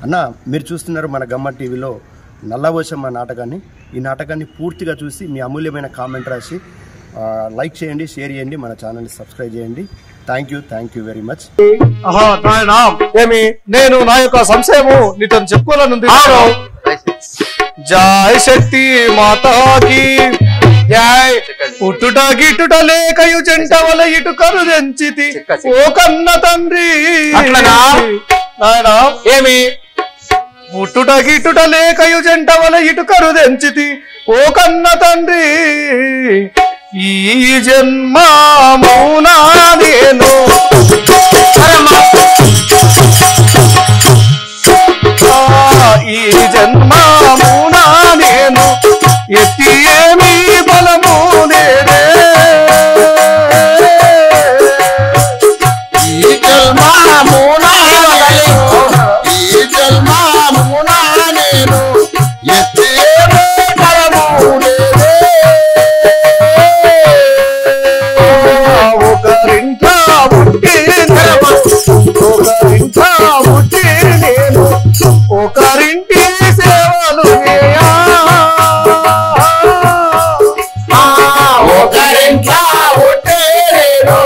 అన్న మీరు చూస్తున్నారు మన గమ్మ టీవీలో నల్లవోషమ్మ నాటకాన్ని. ఈ నాటకాన్ని పూర్తిగా చూసి మీ అమూల్యమైన కామెంట్ రాసి లైక్ చేయండి, షేర్ చేయండి, మన ఛానల్ని సబ్స్క్రైబ్ చేయండి. Thank you very much. ఏమి నేను నా యొక్క సంశయము నీతో చెప్పుకోవాలనుంది. జై శక్తి మాతాకి జై. పుట్టుట గిట్టుట లేకయు జంట వల ఇటు కరుదెంచితి ఓ కన్న తండ్రి. ఏమి పుట్టుట గిట్టుట లేకయు జంట వల ఇటు కరుదెంచితి ఓ కన్న తండ్రి. ఈ జన్మ మౌనా నేను ఈ జన్మ మౌనా నేను ఎత్తి ఏమి బలము నేనే. ఈ జన్మ మౌనా ఈ జన్మ మౌనా నేను ఎత్తి ఏమి బలము నేనే. ఒకరింట పుట్టి నేను ఒకరింటి సేవలు చేయా. ఒకరింట పుట్టి నేను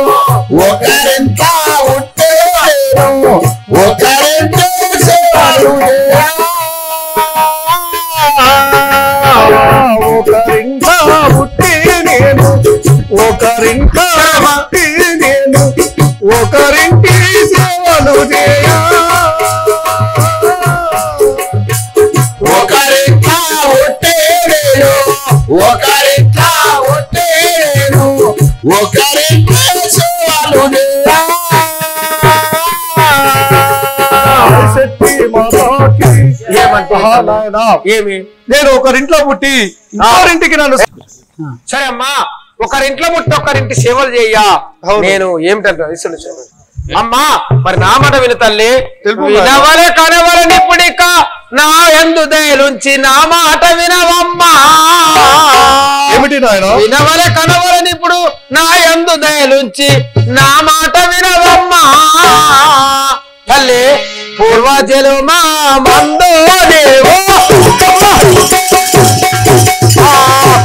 ఒకరింట పుట్టి నేను ఒకరింటి సేవలు చేయా. ఒకరింట పుట్టి నేను ఒకరింట పుట్టి నేను ఒకరింటి సేవలు చేయా. ఒకరింట పుట్టి నేను ఒకరింట పుట్టి నేను ఒకరింటి సేవలు చేయా. శక్తి మాతాకి ఏమి నేను ఒకరింట్లో పుట్టి ఇంకోరింటికి నన్ను. సరే అమ్మా, ఒకరింట్లో పుట్టి ఒకరింటి సేవలు చెయ్యా. నేను ఏమిటంటే అమ్మా మరి నా మాట విను తల్లి. వినవలే కనవలని ఇప్పుడిక నా యందు దయలుంచి నా మాట వినవమ్మా. ఏమిటి నాయన? వినవలే కనవలని ఇప్పుడు నా యందు దయలుంచి నా మాట వినవమ్మా. తల్లి పూర్వజలు మా మందో దేవో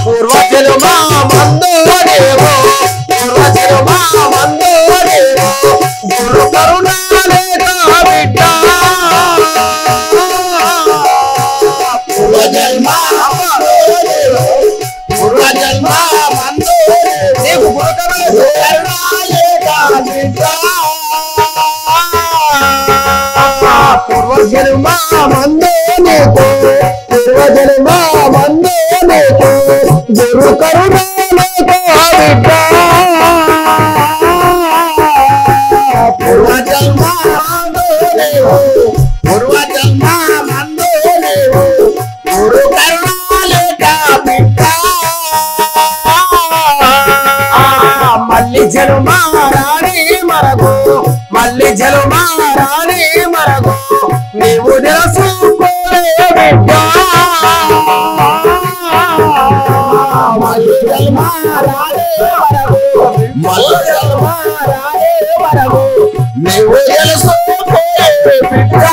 పూర్వజలు మా మందో దేవో పూర్వజలు మా మందో దేవో గురు కరుణాలేక బిడ్డ. పూర్వజన్మ పూర్వజన్మ మందో నీకు గురు కరుణాలేక బిడ్డ. పూర్వజన్మ మందో నీకు పూర్వజన్మ మందో నీకు గురు కరుణాలేక బిడ్డ. పూర్వజన్మ మందో నీవు పూర్వజన్మ మందో నీవు గురు కరుణాలేక బిడ్డ. మల్లి జన్మ రాణి మరగు మల్లి జన్మ రాణి మరగు నీవు తెలుసుకోలే బిడ్డ. మల్లి జన్మ రాణి మరగు మల్లి జన్మ రాణి మరగు నీవు తెలుసుకోలే బిడ్డ.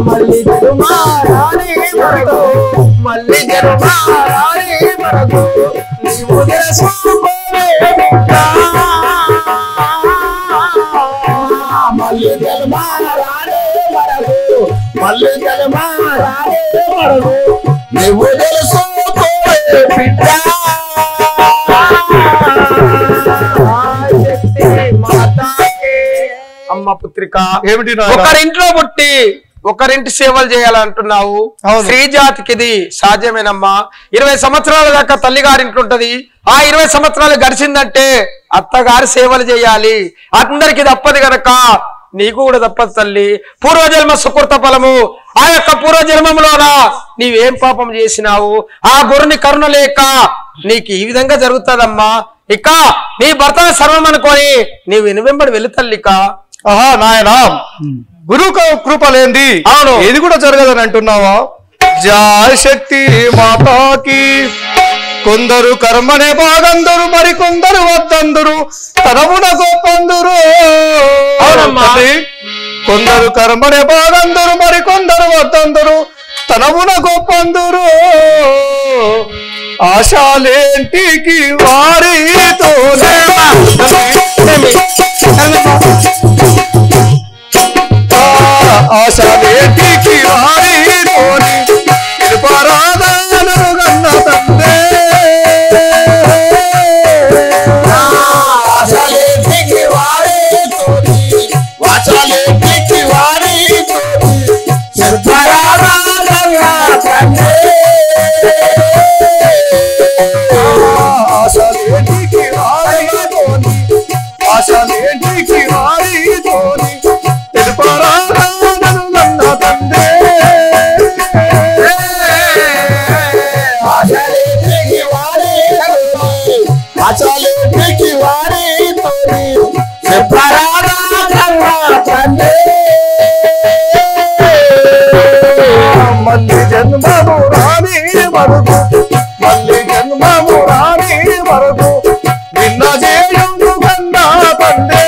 మల్లి జన్మ రాణి మరగు మల్లి జన్మ రాణి మరగు నీవు తెలుసుకోలే బిడ్డ. మల్లి జన్మ రాణి మరగు మల్లి జన్మ రాణి మరగు నీవు తెలుసుకోలే బిడ్డ. అమ్మ పుత్రిక ఏమిటి ఒకరింట్లో పుట్టి ఒకరింటి సేవలు చేయాలంటున్నావు. స్త్రీ జాతికి ఇది సాధ్యమేనమ్మా. 20 సంవత్సరాల దాకా తల్లిగారింట్లో ఉంటది. ఆ 20 సంవత్సరాలు గడిచిందంటే అత్తగారి సేవలు చేయాలి. అందరికి తప్పదు గనక నీకు కూడా తప్పదు తల్లి. పూర్వజన్మ సుకృత ఫలము. ఆ యొక్క పూర్వజన్మంలోన నీవేం పాపం చేసినావు, ఆ గురుని కరుణ లేక నీకు ఈ విధంగా జరుగుతుందమ్మా. ఇక నీ భర్తను సర్వం అనుకొని నీవు వెనువెంబడి వెళ్ళి తల్లిక. ఆహా నాయనా, గురువు కృప లేంది అవును ఇది కూడా జరగదని అంటున్నావా? జయ శక్తి మాతాకి. కొందరు కర్మనే బాగందరు, మరి కొందరు వద్దందరు, తనమున గొప్పందరు. కొందరు కర్మనే బాగందరు, మరి కొందరు వద్దందరు, తనమున గొప్పందరు. ఆశాలేంటికి వారితో ఆశాలేంటికి వారితోని పరాధనను గన్న తండ్రే. ఆశాలేంటికి వారితోని వాచాలేంటికి వారితోని పరాధనను తండ్రే. ఆశాలేంటికి వారితోని ఆశాలేంటికి వారితోని పరాధనను గన్న తండ్రే. ఆశాలేంటికి వారితోని వాచాలేంటికి వారితోని పరాధనను తండ్రే. మళ్ళీ జన్మము రాని వరకు, మళ్ళీ జన్మము రాని వరకు నిన్న చేయును కన్నా తండ్రే.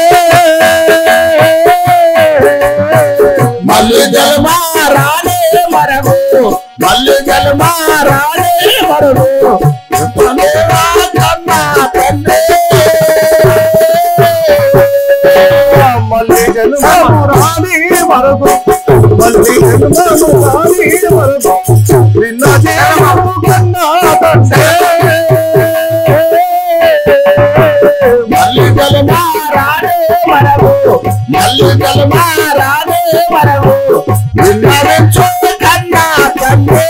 మల్లి జన్మ రానే మరగు, మల్లి జన్మ రానే మరగు, కన్నా తండ్రే. మళ్ళీ జన్మము రాని వరకు, మళ్ళీ జన్మము రాని వరకు నిన్న చేయును కన్నా తండ్రే. మల్లి జన్మ రానే మరగు, మల్లి జన్మ రానే మరగు, విన్నవించు కన్నా తండ్రే.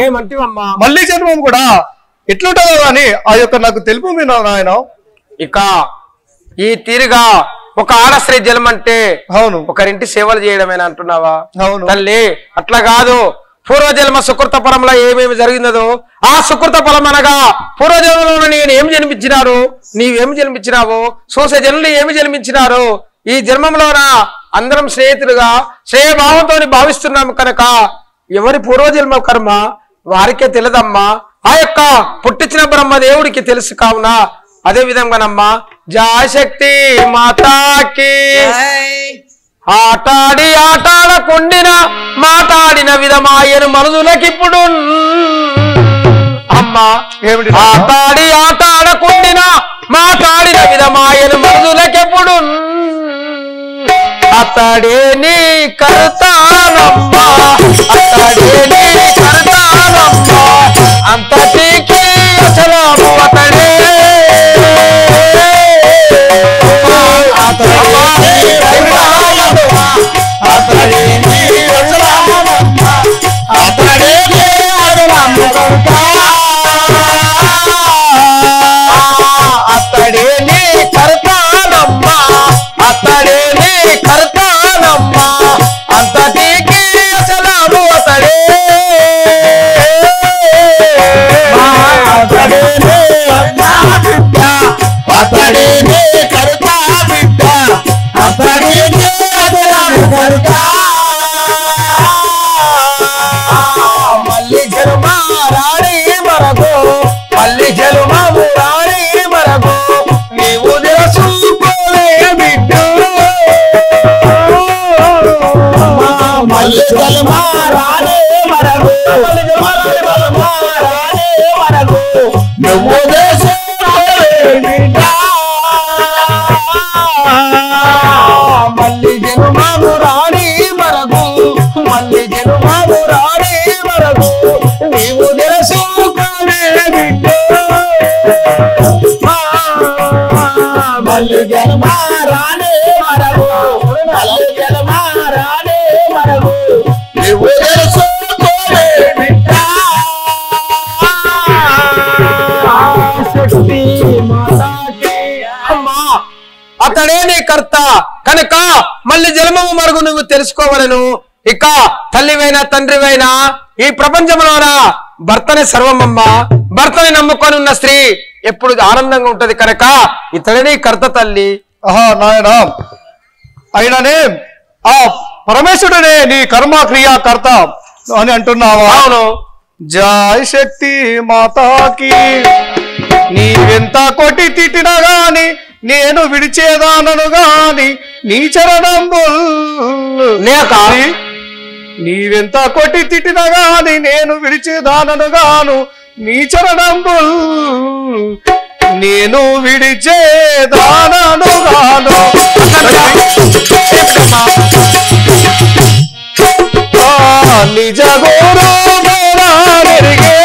ఏమంటివమ్మా? మళ్ళీ జన్మం కూడా ఎట్లుంటుందో గాని ఆ యొక్క నాకు తెలుపు మీ నాయన. ఇక ఈ తీరుగా ఒక ఆడ స్త్రీ జన్మ అంటే అవును ఒకరింటి సేవలు చేయడమేనా అంటున్నావా? అవును తల్లి అట్లా కాదు. పూర్వజన్మ సుకృత ఫలంలో ఏమేమి జరిగినదో ఆ సుకృత ఫలం అనగా పూర్వజన్మలో నేను ఏమి జన్మించినారు, నీవేమి జన్మించినావో, చూసే జనులు ఏమి జన్మించినారు. ఈ జన్మంలోన అందరం స్నేహితులుగా శ్రేయభావంతో భావిస్తున్నాము కనుక ఎవరి పూర్వజన్మ కర్మ వారికే తెలియదమ్మా. ఆ యొక్క పుట్టించిన బ్రహ్మదేవుడికి తెలుసు. కావున అదే విధంగానమ్మా జాశక్తి మాతాకి. ఆటాడి ఆటాడకుండిన మాట్లాడిన విధమాయను మనుషులకిప్పుడు అమ్మా. ఏమిటి? ఆటాడి ఆటాడకుండిన మాట్లాడిన విధమాయను మనుషులకెప్పుడు అతడే నీ కర్తానమ్మా, అతడే నీ కర్తానమ్మా, అంతటికి అసలాము అతడే. అతడే నీ అసలామమ్మ, అతడే నీ అసలాము కనుక. అతడే నీ కర్తానమ్మా, అతడే నీ కర్తానమ్మా, అంతటికి అసలాము అతడే. అతడే నీ అన్నా బిడ్డ, అతడే నీ కరుతా బిడ్డ, అతడే నీ అసలాము కనుక. మల్లి జన్మ రాణి మరగు, మల్లి జన్మము రాణి మరగు, నీవు తెలుసుకోలే బిడ్డ. మల్లి జన్మ రానే మరగు, మల్లి జన్మ రానే మరగు, నువ్వు తెలుసుకోలే బిడ్డ. మల్లి జన్మము రాణి మరగు, మల్లి జన్మము రాణి మరగు, నీవు తెలుసుకోలే బిడ్డ. మళ్ళీ జన్మ రానే మరగు మళ్ళీ జన్మ రానే మరగు నువ్వు తెలుసుకోవే బిడ్డ శక్తి మాతాకి అమ్మా అతడే నీ కర్త కనుక మళ్ళీ జన్మము మరుగు నువ్వు తెలుసుకోవలను. ఇక తల్లివైనా తండ్రివైనా ఈ ప్రపంచంలోన భర్తనే సర్వమమ్మ. భర్తని నమ్ముకొని ఉన్న స్త్రీ ఎప్పుడు ఆనందంగా ఉంటది కనుక ఇతడే నీ కర్త తల్లి. ఆహా నాయన అయిననే ఆ పరమేశ్వరుడే నీ కర్మ క్రియాకర్త అని అంటున్నావా? అవును. జై శక్తి మాతాకి నీవెంత కొట్టి తిట్టినా గాని నేను విడిచేదానను గాని నీ చరణంబుల్ లేక నీవెంత కొట్టి తిట్టినా గాని నేను విడిచేదానను గాను నీ చరణంబుల్ నేను విడిచేదానను గాను నిజ గోరో మెరిగే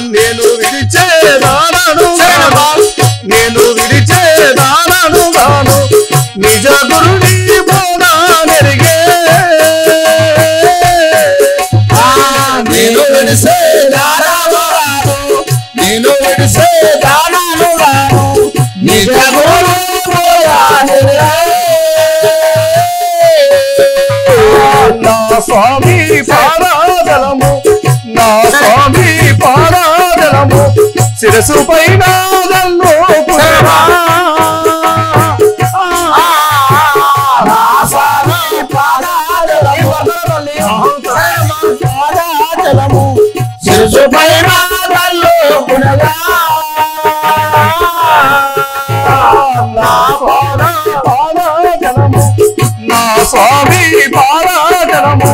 నేను విడిచేదానను నేను విడిచేదానను గాను నిజ గురుని బోధ నెరిగే నేను విడిసేదానను నేను విడిసేదానను నిజ గురు నా స్వామి పాదాజలము నా స్వామి పాదాజలము శిరసు పైన శిరసు పైన నా స్వామి పాదాజలము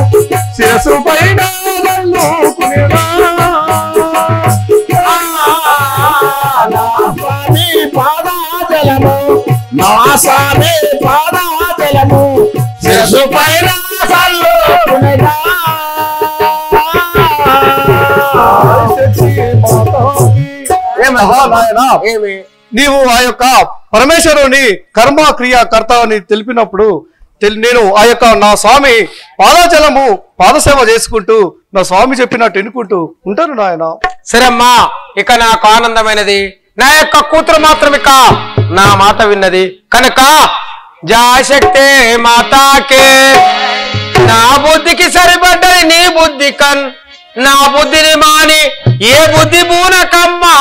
శిరసు పైన పాదాజలము నా స్వామి పాదాజలము శిరసు పైన ఏమి నీవు ఆ యొక్క పరమేశ్వరుని కర్మ క్రియాకర్త అని తెలిపినప్పుడు నేను ఆ యొక్క నా స్వామి పాదాచలము పాదసేవ చేసుకుంటూ నా స్వామి చెప్పినట్టు ఎన్నుకుంటూ ఉంటాను నాయన. సరే అమ్మా ఇక నాకు ఆనందమైనది నా యొక్క కూతురు మాత్రం ఇక నా మాట విన్నది కనుక జాశక్తే మాతాకే నా బుద్ధికి సరిపడ్డది నీ బుద్ధి కన్ నా బుద్ధిని మాని ఏ బుద్ధి బూనకమ్మా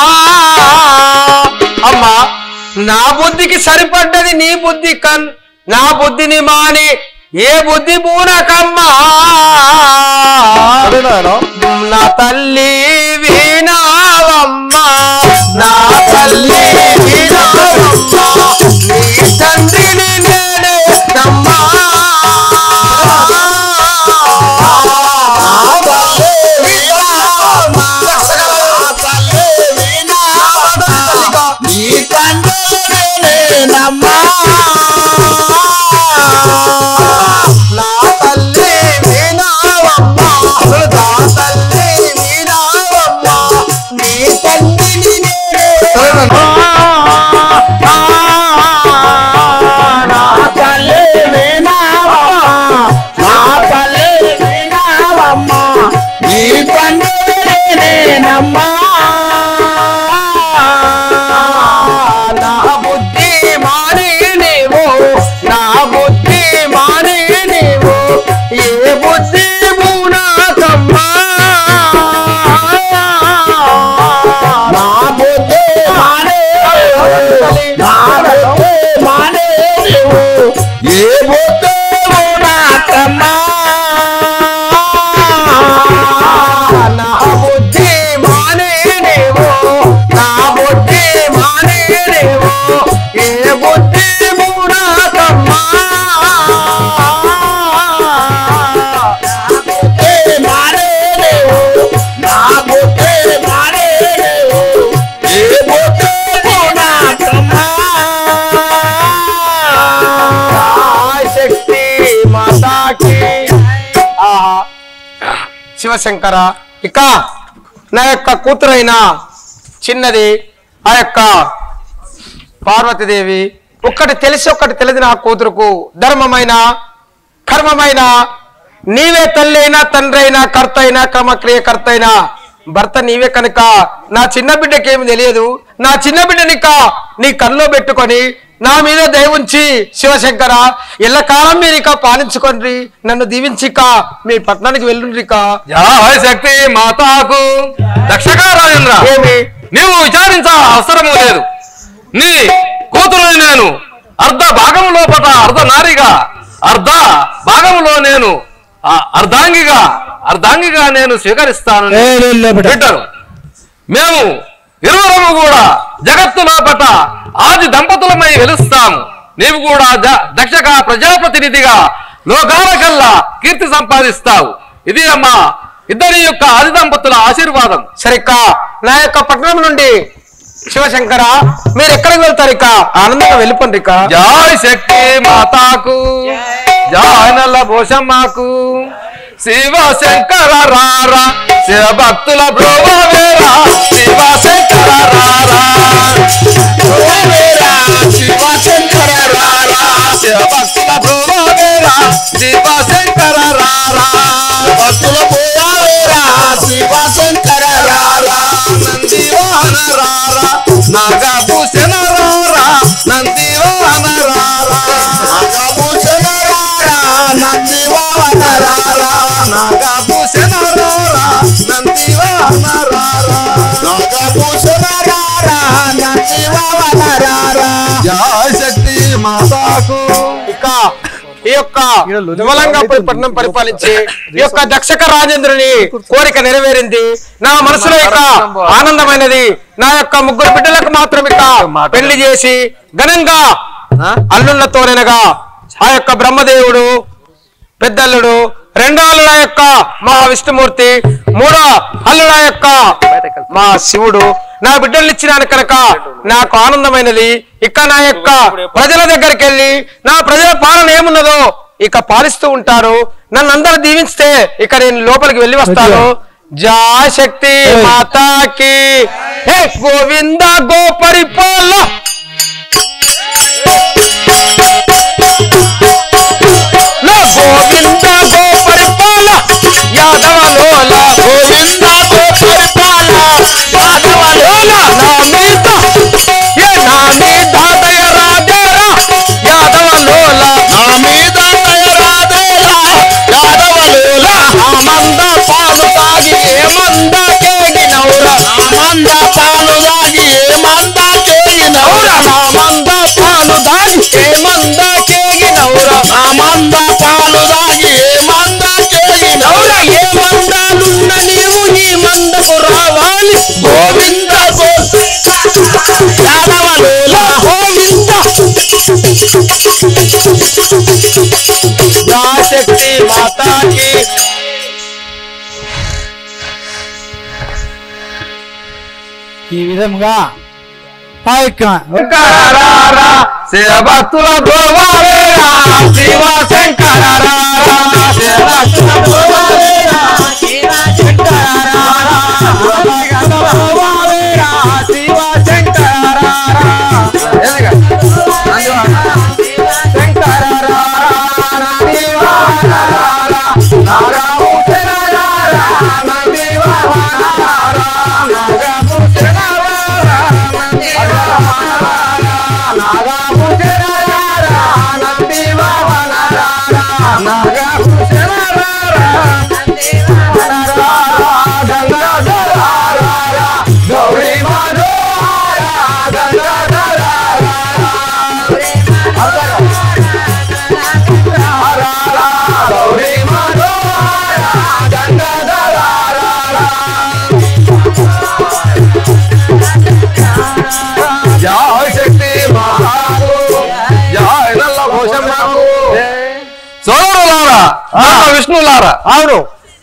అమ్మా నా బుద్ధికి సరిపడ్డది నీ బుద్ధి కన్ నా బుద్ధిని మాని ఏ బుద్ధి బూనకమ్మా నా తల్లి వీణావమ్మా నా తల్లి వీణావమ్మా నీ తండ్రిని నేనే నమ్మా మానే శివశంకర. ఇక నా యొక్క కూతురైన చిన్నది ఆ యొక్క పార్వతీదేవి, ఒక్కటి తెలిసి ఒక్కటి తెలియదు నా కూతురుకు. ధర్మమైన కర్మమైన నీవే తల్లి అయినా తండ్రి అయినా కర్త అయినా క్రమక్రియకర్త అయినా భర్త నీవే కనుక నా చిన్న బిడ్డకి ఏమి తెలియదు. నా చిన్న బిడ్డనిక నీ కల్లో పెట్టుకొని నా మీద దయ ఉంచి శివశంకర ఎల్లకాలం మీరిక పాలించుకోండి, నన్ను దీవించిక మీ పట్టణానికి వెళ్ళుండ్రిక. జయ శక్తి మాతాకు. దక్షగా రాజేంద్ర, ఏమి నీవు విచారించ అవసరము లేదు. నీ కూతురుని నేను అర్ధ భాగము లోపట అర్ధ నారిగా, అర్ధ భాగములో నేను అర్ధాంగిగా నేను స్వీకరిస్తాను. బిడ్డను మేము ఇరువురము కూడా జగత్తు లోపట ఆది దంపతులమై వెలుస్తాము. నీవు కూడా దక్షక ప్రజాప్రతినిధిగా లోకాలకల్లా కీర్తి సంపాదిస్తావు. ఇది అమ్మా ఇద్దరి యొక్క ఆది దంపతుల ఆశీర్వాదం. సరిగ్గా నా యొక్క పట్టణం నుండి శివశంకర మీరు ఎక్కడికి వెళ్తారు? ఇక ఆనందంగా వెళ్ళిపోండి. ఇక జయ శక్తి మాతాకు, జయ నల్ల పోషమ్మకు. శివశంకర రారా శివ భక్తుల బ్రోవేరా, శివశంకర రారా శివశంకర రారా, శివ భక్తుల బ్రోవేరా, శివశంకర రారా భక్తుల పోయావేరా, శివశంకర రారా, నందివాహన రారా, నాగభూషణ రారా, నందివాహన రారా, నాగభూషణ రారా, నందివాహన రారా, నాగభూషణ రారా, నందివాహన రారా, నాగభూషణ రారా, నందివాహన రారా. జయ శక్తి మాతాకు. ఇక ఈ యొక్క దివలంగాపురి పట్టణం పరిపాలించి ఈ యొక్క దక్షక రాజేంద్రుని కోరిక నెరవేరింది. నా మనసులో ఇక ఆనందమైనది. నా యొక్క ముగ్గురు బిడ్డలకు మాత్రం ఇక పెళ్లి చేసి ఘనంగా అల్లుళ్లతోనగా ఆ యొక్క బ్రహ్మదేవుడు పెద్దల్లుడు, రెండో అల్లుడ యొక్క మా విష్ణుమూర్తి, మూడో అల్లుడ యొక్క మా శివుడు నా బిడ్డలు ఇచ్చినాను కనుక నాకు ఆనందమైనది. ఇక నా యొక్క ప్రజల దగ్గరికి వెళ్ళి నా ప్రజల పాలన ఏమున్నదో ఇక పాలిస్తూ ఉంటారు. నన్ను అందరూ దీవిస్తే ఇక నేను లోపలికి వెళ్ళి వస్తాను. జయ శక్తి మాతాకి. హే గోవింద గోపరిపాల గోవింద గోపరిపాల యాదవలోల, గోవింద గోపరిపాల యాదవలోల, నా మీద దయ రాజేరా యాదవలోల, నా మీద దయ రాదేలా యాదవలోల, ఆమంద పాలు తాగి ఏమంద కేగినౌరా, ఆమంద పాలు దాగి ఏమంద కేగినౌరా, ఆమంద పాలు దాగి ఏమంద కేగినౌరా, ఆమంద పాలు దాగి ఏమంద కేగినౌరా. ఏ మందాలున్న నీవు ఈ మందకు రావాలి. గోవింద యాదవలోల, గోవింద జయ శక్తి మాతాకి. ఈ విధంగా ఆ యొక్క శంకరారా శివ భక్తుల బ్రోవేరా, శివశంకరారా శివ భక్తుల బ్రోవేరా, శివశంకరారా బ్రోవేరా, శివశంకరారా జయ శక్తి మాతాకు, జయ నల్ల పోషమ్మకు. సోదరులారా, విష్ణులారా, అవును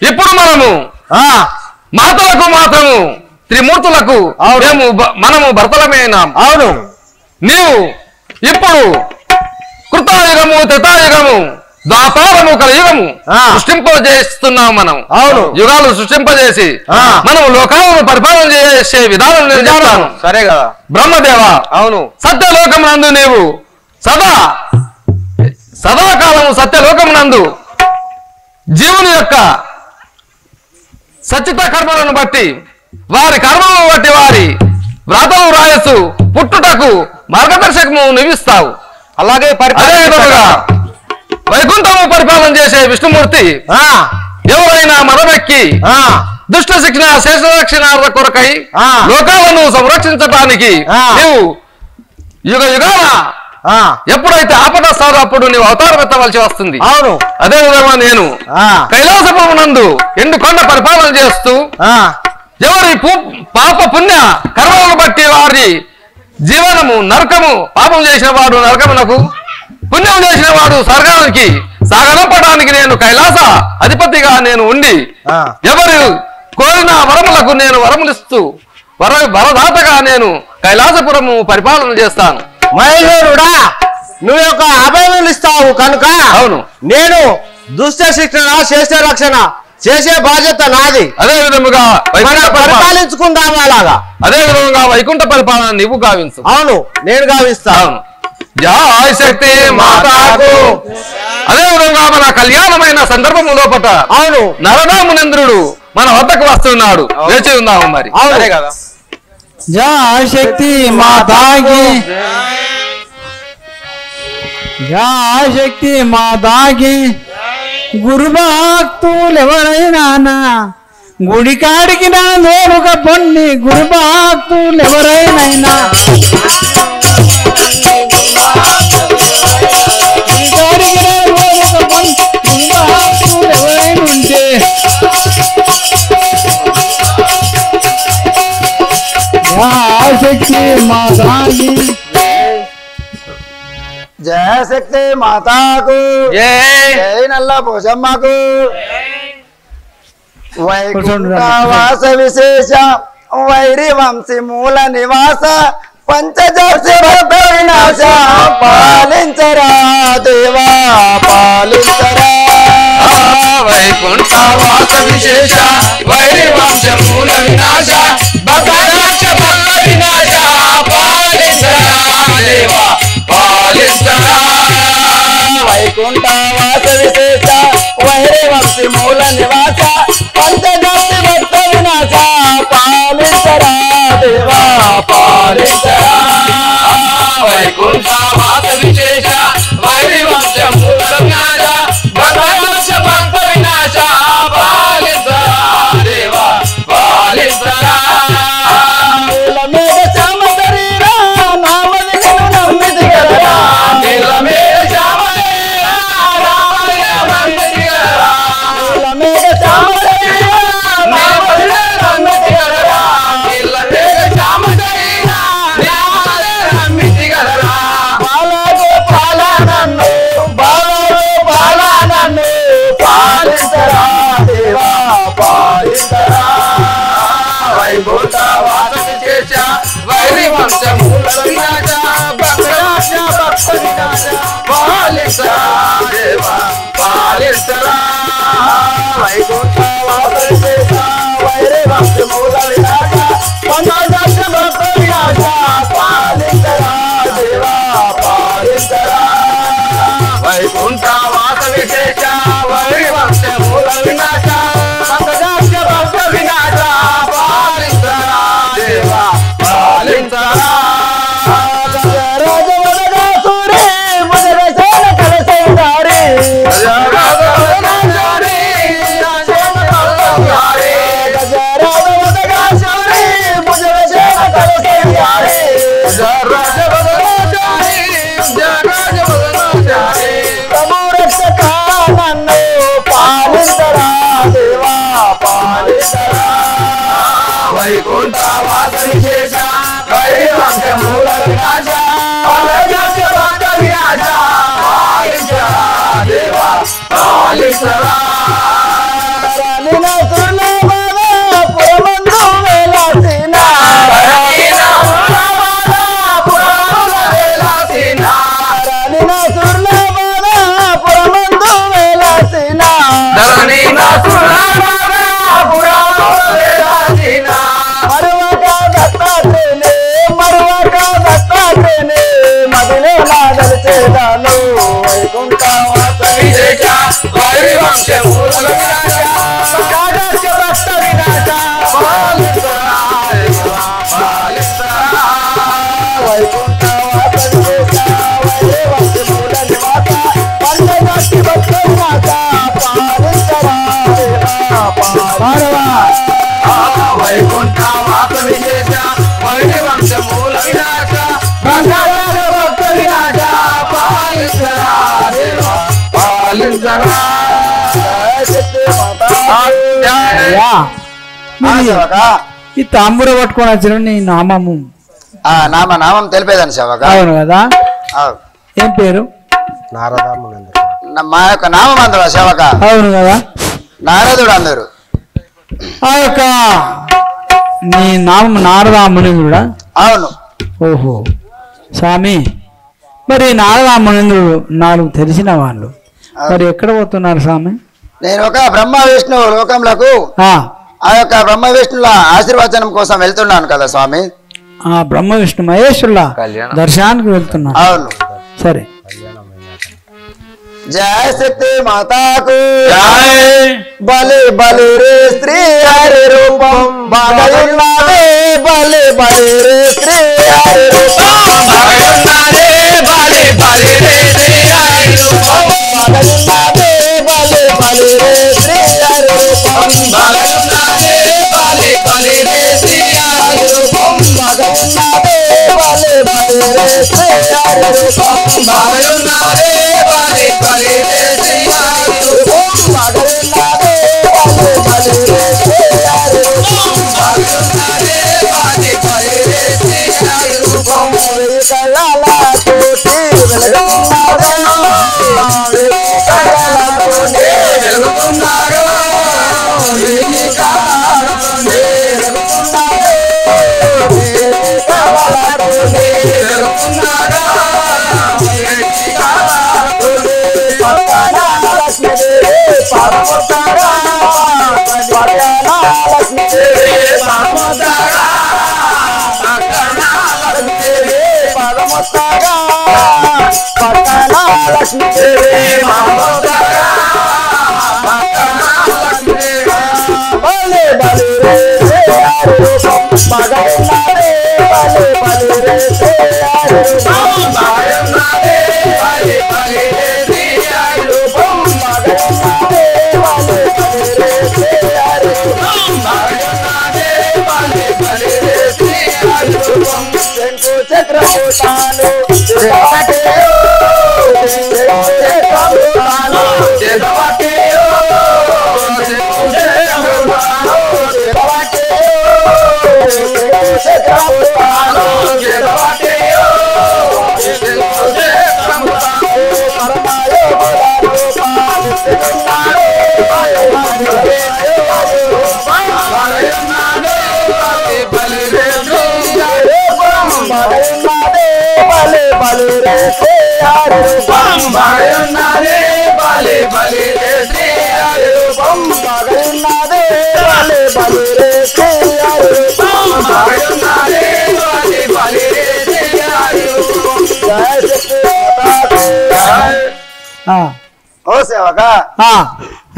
ఇప్పుడు మనము మాతలకు మాత్రము త్రిమూర్తులకు మనము భర్తలమేనాం. అవును నీవు ఇప్పుడు కృతాయుగము త్రేతాయుగము ద్వాపారము కలియుగము సృష్టింపజేస్తున్నాం మనం. అవును, యుగాలు సృష్టింపజేసి మనం లోకాలను పరిపాలన చేసే విధానం నేను చెప్తాను. సరే కదా బ్రహ్మదేవ. అవును, సత్యలోకమునందు నీవు సదాకాలము సత్యలోకమునందు జీవుని యొక్క సచిత కర్మలను బట్టి వారి కర్మలను బట్టి వారి వ్రాతలు రాయసు పుట్టుటకు మార్గదర్శకము నివిస్తావు. అలాగే అదే విధముగా వైకుంఠము పరిపాలన చేసే విష్ణుమూర్తి ఎవరైనా మదమెక్కి దుష్ట శిక్షణ శేషరక్షణ కొరకై లోకాలను సంరక్షించడానికి నీవు యుగ యుగాల ఎప్పుడైతే ఆపద వస్తారో అప్పుడు నీవు అవతారం ఎత్తవలసి వస్తుంది. అవును, అదే విధంగా నేను కైలాసపురమునందు ఎండు కొండ పరిపాలన చేస్తూ ఎవరి పాప పుణ్య కర్మలను బట్టి వారి జీవనము నరకము, పాపం చేసిన వాడు నరకమునకు, పుణ్యం చేసిన వాడు స్వర్గానికి సాగనంపడానికి నేను కైలాస అధిపతిగా నేను ఉండి ఎవరు కోరిన వరములకు నేను వరములిస్తూ వరదాతగా నేను కైలాసపురము పరిపాలన చేస్తాను. మహేశ్వరుడా, నువ్వు యొక్క అభయం ఇస్తావు కనుక అవును, నేను దుష్ట శిక్షణ శేష రక్షణ చేసే బాధ్యత నాది. అదే విధముగా పరిపాలించుకుందాము అలాగా. అదే విధంగా వైకుంఠ పరిపాలన నీవు గావించు. అవును, నేను గావిస్తాను. జయ శక్తి మాతాకు. అదే విధంగా మన కళ్యాణమైన సందర్భము లోపల అవును నరనామునేంద్రుడు మన వద్దకు వస్తున్నాడు. వేచి ఉన్నాము మరి. అవునే కదా. जय शक्ति माता की, जय शक्ति माता की. గురు భక్తులెవరైనా గుడి కాడికి నా నోరుక పొన్ని, గురు భక్తులెవరైనా ఉంటే శక్తి మాతాకి. జయ శక్తి మాతాకు, జై నల్ల పోషమ్మకు. వైకుంఠవాస విశేష వైరి వంశీ మూల నివాస పంచజర్షి భక్త వినాశ పాలించరా దేవా పాలించరా. వైకుంఠవాస విశేష వైరి వంశ మూల వినాశ భక్త వినాశ పాలించరా దేవా పాలించరా. వైకుంఠవాస విశేష వైరి వంశీ మూల నివాస పంచజర్షి భక్త వినాశ పాలించరా దేవా పాలించరా. వైకుంఠవాస విశేష వైరి వంశ మూల వినాశ భక్త వినాశ పాలించరా దేవా పాలించరా. వైకుంఠవాస విశేష వైరి వంశ మూల వినాశ భక్త వినాశ పాలించరా దేవా పాలించరా. వైకుంఠవాస విశేష వైరి వంశీ మూల వినాశ పంచజర్షి భక్త వినాశ పాలించరా దేవా పాలించరా. వైకుంఠవాస విశేష వైరి వంశ మూల వినాశ పంచజర్షి భక్త వినాశ పాలించరా దేవా పాలించరా. రాజవనగాసురే మదరసేన కలసైదారి, రాజవనగాసురే మదరసేన కలసైదారి. ఈ తాంబూర పట్టుకొని వచ్చిన నీ నామము నామం తెలిపేదాన్ని సేవక. అవును కదా, ఏం పేరు? మా యొక్క నామం అందరు సేవక. అవును కదా, నారదుడు అందరు. ఆ యొక్క నీ నామం నారదా మునీంద్రుడా? అవును. ఓహో స్వామి, మరి నారదా మునీంద్రుడు నాకు తెలిసిన వాళ్ళు మరి ఎక్కడ పోతున్నారు స్వామి? నేను ఒక బ్రహ్మ విష్ణు లోకములకు ఆ యొక్క బ్రహ్మ విష్ణుల ఆశీర్వచనం కోసం వెళ్తున్నాను కదా స్వామి. ఆ బ్రహ్మ విష్ణు మహేశ్వరుల దర్శనానికి వెళ్తున్నా. అవును సరే. జయ శక్తి మాతాకు బలి బలి రే స్త్రీ హరి రూపం బాగున్నదే బలి బలి రే స్త్రీ హరి రూపం బాగున్నదే బలి బలి రే స్త్రీ హరి రూపం బాగున్నదే బలి బలి రే స్త్రీ హరి రూపం బాగున్నదే బలి బలి రే స్త్రీ హరి రూపం బాగున్నదే బలి బలి రే స్త్రీ హరి రూపం బాగున్నదే బలి బలి రే స్త్రీ హరి రూపం బాగున్నదే బలి బలి రే స్త్రీ హరి రూపం బాగున్నదే బలి బలి రే స్త్రీ హరి రూపం కళల కోటి వెలుగుతున్నారు కళల కోటి వెలుగుతున్నారు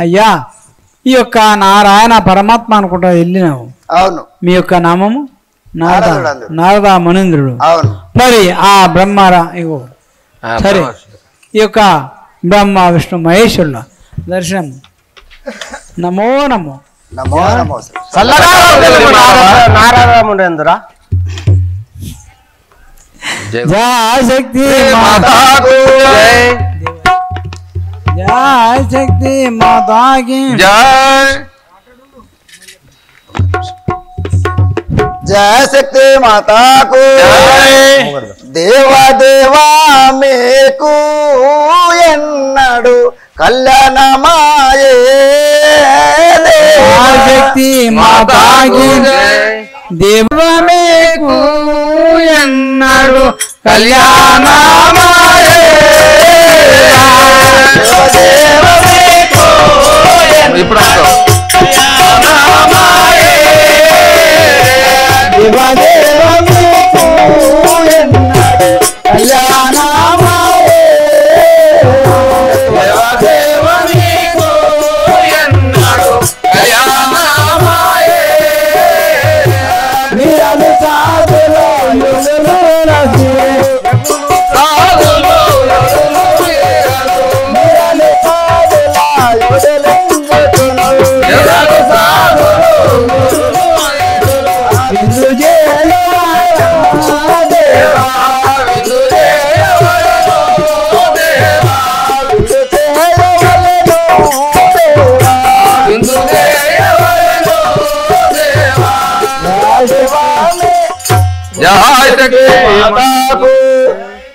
అయ్యా, ఈ యొక్క నారాయణ పరమాత్మ అనుకుంటా వెళ్ళినావు. అవును. మీ యొక్క నామము నారదా మునీంద్రుడు. మరి ఆ బ్రహ్మరా ఇగో సరే, ఈ యొక్క బ్రహ్మ విష్ణు మహేశ్వరుల దర్శనం. నమో నమో నమో నమో. నారదా మునీంద్రుడా జయ శక్తి మాతాకు జయ శక్తి మాతాకి జయ జయ శక్తి మాతాకు దేవా దేవా మేకు ఎన్నడు కళ్యాణమాయే శక్తి మాతాకి దేవా మేకు ఎన్నడు కళ్యాణమాయే ఇప్పుడు సాధులో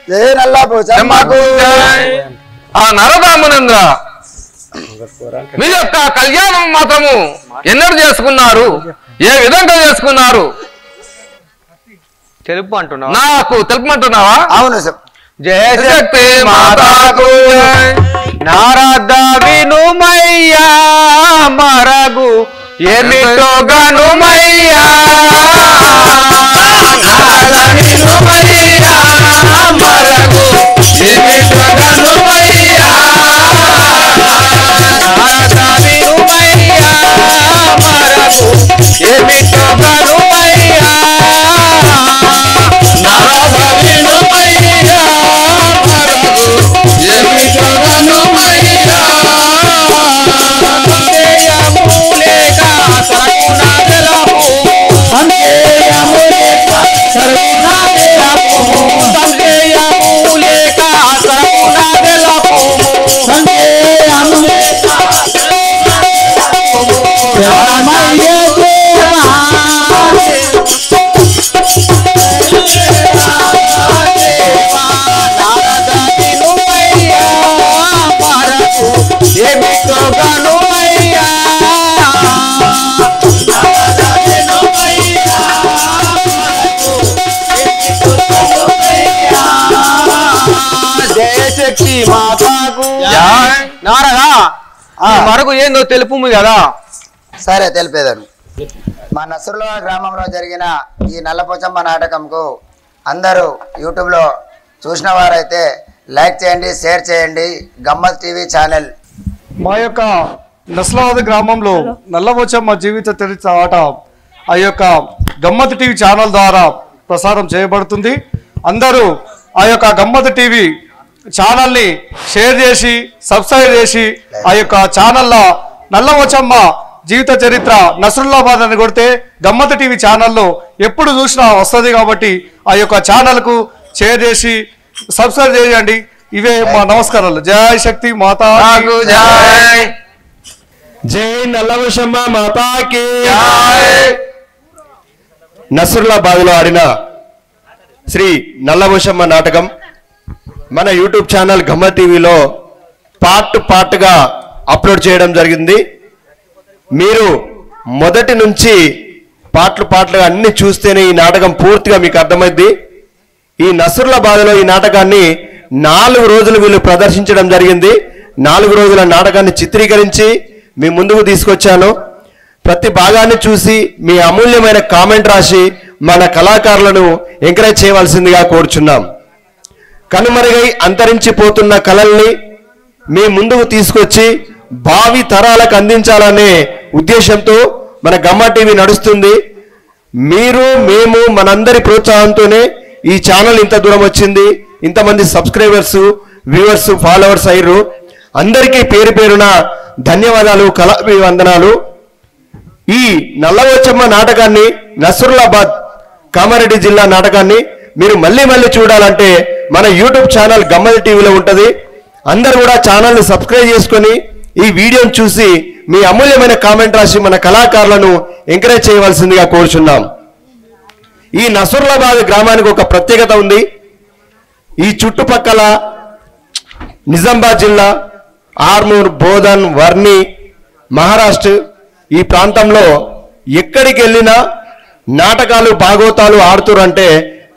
జయ నల్లపోచమ్మకు ఆ నరదామునేంద్ర మీ యొక్క కళ్యాణం మాత్రము ఎన్నడూ చేసుకున్నారు, ఏ విధంగా చేసుకున్నారు తెలుపు అంటున్నావు, నాకు తెలుపమంటున్నావా? అవును సార్. జయ శక్తి మాతాకు నారద వినుమయ్యా మరగు ఏమిటో గనుమయ్యా నారద వినుమయ్యా మరగు ఏమిటో గనుమయ్యా నారద వినుమయ్యా మరగు ఏమిటో గనుమయ్యా నారద వినుమయ్యా మరగు ఏమిటో గనుమయ్యా సందేయములేక సరకునా తెలపు సందేయములేక సరకునా తెలపు సందేయములేక సరకునా తెలపు సందేయములేక రామయ్య నారద వినుమయ్యా మరగు ఏమిటో గనుమయ్యా నారద వినుమయ్యా మరగు ఏమిటో గనుమయ్యా జయ శక్తి మాతాకు నారదా మరగు ఏందో తెలుపుము కదా. సరే తెలిపేదాను. మా నసరుల గ్రామంలో జరిగిన ఈ నల్లపోచమ్మ నాటకంకు అందరూ యూట్యూబ్లో చూసిన వారైతే లైక్ చేయండి, షేర్ చేయండి. గమ్మత్ టీవీ ఛానల్. మా యొక్క నస్లాబాద్ గ్రామంలో నల్లపోచమ్మ జీవిత చరిత్ర ఆట ఆ యొక్క గమ్మత్ టీవీ ఛానల్ ద్వారా ప్రసారం చేయబడుతుంది. అందరూ ఆ యొక్క గమ్మత్ టీవీ ఛానల్ని షేర్ చేసి సబ్స్క్రైబ్ చేసి ఆ యొక్క ఛానల్లో నల్లపోచమ్మ జీవిత చరిత్ర నసరుల్లాబాద్ అని కొడితే గమ్మత్ టీవీ ఛానల్లో ఎప్పుడు చూసినా వస్తుంది కాబట్టి ఆ యొక్క ఛానల్కు షేర్ చేసి సబ్స్క్రైబ్ చేయండి. ఇవే మా నమస్కారాలు. జై శక్తి మాతా జై జై నల్లపోచమ్మ మాతాకి. నసరుల్లాబాద్లో ఆడిన శ్రీ నల్లపోచమ్మ నాటకం మన యూట్యూబ్ ఛానల్ గమ్మత్ టీవీలో పార్ట్గా అప్లోడ్ చేయడం జరిగింది. మీరు మొదటి నుంచి పాటలుగా అన్ని చూస్తేనే ఈ నాటకం పూర్తిగా మీకు అర్థమైంది. ఈ నసరుల్లాబాద్లో ఈ నాటకాన్ని 4 రోజులు వీళ్ళు ప్రదర్శించడం జరిగింది. 4 రోజుల నాటకాన్ని చిత్రీకరించి మీ ముందుకు తీసుకొచ్చాను. ప్రతి భాగాన్ని చూసి మీ అమూల్యమైన కామెంట్ రాసి మన కళాకారులను ఎంకరేజ్ చేయవలసిందిగా కోరుచున్నాం. కనుమరుగై అంతరించిపోతున్న కళల్ని మీ ముందుకు తీసుకొచ్చి భావి తరాలకు అందించాలనే ఉద్దేశంతో మన గమ్మత్ టీవీ నడుస్తుంది. మీరు మేము మనందరి ప్రోత్సాహంతోనే ఈ ఛానల్ ఇంత దూరం వచ్చింది. ఇంతమంది సబ్స్క్రైబర్స్, వ్యూవర్స్, ఫాలోవర్స్ అయ్యారు. అందరికీ పేరు పేరున ధన్యవాదాలు, కళాభివందనాలు. ఈ నల్లపోచమ్మ నాటకాన్ని నసరుల్లాబాద్ కామారెడ్డి జిల్లా నాటకాన్ని మీరు మళ్ళీ చూడాలంటే మన యూట్యూబ్ ఛానల్ గమ్మత్ టీవీలో ఉంటుంది. అందరూ కూడా ఛానల్ని సబ్స్క్రైబ్ చేసుకొని ఈ వీడియోని చూసి మీ అమూల్యమైన కామెంట్ రాసి మన కళాకారులను ఎంకరేజ్ చేయవలసిందిగా కోరుచున్నాం. ఈ నసరుల్లాబాద్ గ్రామానికి ఒక ప్రత్యేకత ఉంది. ఈ చుట్టుపక్కల నిజామాబాద్ జిల్లా, ఆర్మూర్, బోధన్, వర్ని, మహారాష్ట్ర ఈ ప్రాంతంలో ఎక్కడికి వెళ్ళినా నాటకాలు భాగవతాలు ఆడుతురంటే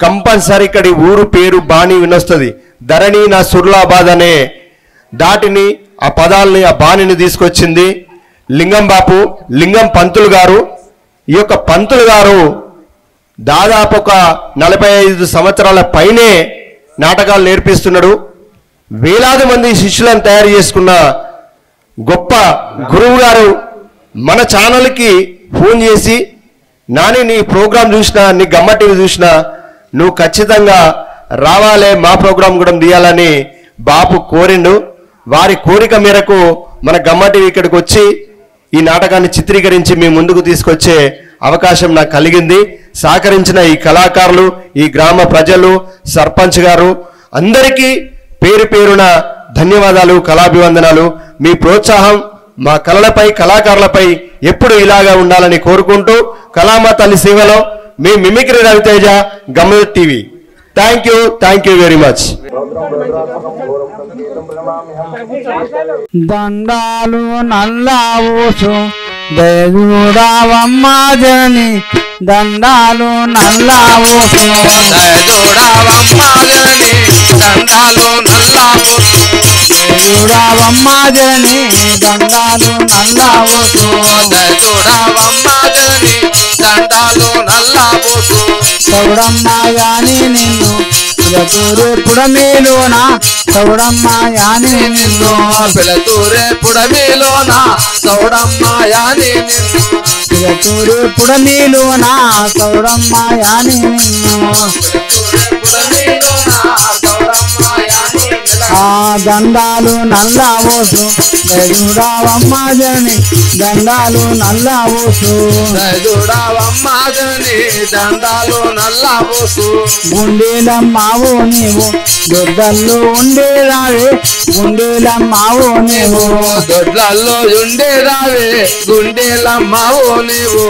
కంపల్సరీ ఇక్కడి ఊరు పేరు బాణి వినొస్తుంది. ధరణి నసరుల్లాబాద్ అనే దాటిని ఆ పదాలని ఆ బాణిని తీసుకొచ్చింది లింగం బాపు, లింగం పంతులు గారు. ఈ యొక్క పంతులు గారు దాదాపు ఒక 45 సంవత్సరాల పైనే నాటకాలు నేర్పిస్తున్నాడు. వేలాది మంది శిష్యులను తయారు చేసుకున్న గొప్ప గురువు గారు మన ఛానల్కి ఫోన్ చేసి, నాని నీ ప్రోగ్రాం చూసినా, నీ గమ్మత్ టీవీ చూసినా, నువ్వు ఖచ్చితంగా రావాలే, మా ప్రోగ్రాం కూడా తీయాలని బాపు కోరిండు. వారి కోరిక మేరకు మన గమ్మత్ టీవీ ఇక్కడికి వచ్చి ఈ నాటకాన్ని చిత్రీకరించి మీ ముందుకు తీసుకొచ్చే అవకాశం నాకు కలిగింది. సహకరించిన ఈ కళాకారులు, ఈ గ్రామ ప్రజలు, సర్పంచ్ గారు అందరికీ పేరు పేరున ధన్యవాదాలు, కళాభివందనాలు. మీ ప్రోత్సాహం మా కళలపై, కళాకారులపై ఎప్పుడు ఇలాగా ఉండాలని కోరుకుంటూ, కళామ తల్లి సేవలో మీ మిమిక్రీ రవితేజ, గమల TV. Thank you very much. దండాలు నల్లావోసు దయచూడవమ్మ జనని, దండాలు నల్లావోసు దయచూడవమ్మ జనని, దండాలు నల్లావోసు దయచూడవమ్మ జనని, దండాలు నల్లావోసు దయచూడవమ్మ జనని, దండాలు నల్లావోసు చౌడమ్మ యాని నిన్ను పిలతూరు పుడమిలోన, చౌడమ్మ యాని నిన్ను పిలతూరే పుడమిలోన, చౌడమ్మ యాని నిన్ను పిలతూరు పుడమిలోన, చౌడమ్మ యాని నిన్ను ఆ దండాలు నల్లావోసు దయచూడవమ్మ జనని, దండాలు నల్లావోసు దయచూడవమ్మ జనని, దండాలు నల్లావోసు గుండెలమ్మావో నీవు దొడ్డల్లో ఉండేరావే, గుండెలమ్మావో నీవు దొడ్లల్లో ఉండేరావే, గుండెలమ్మావో నీవు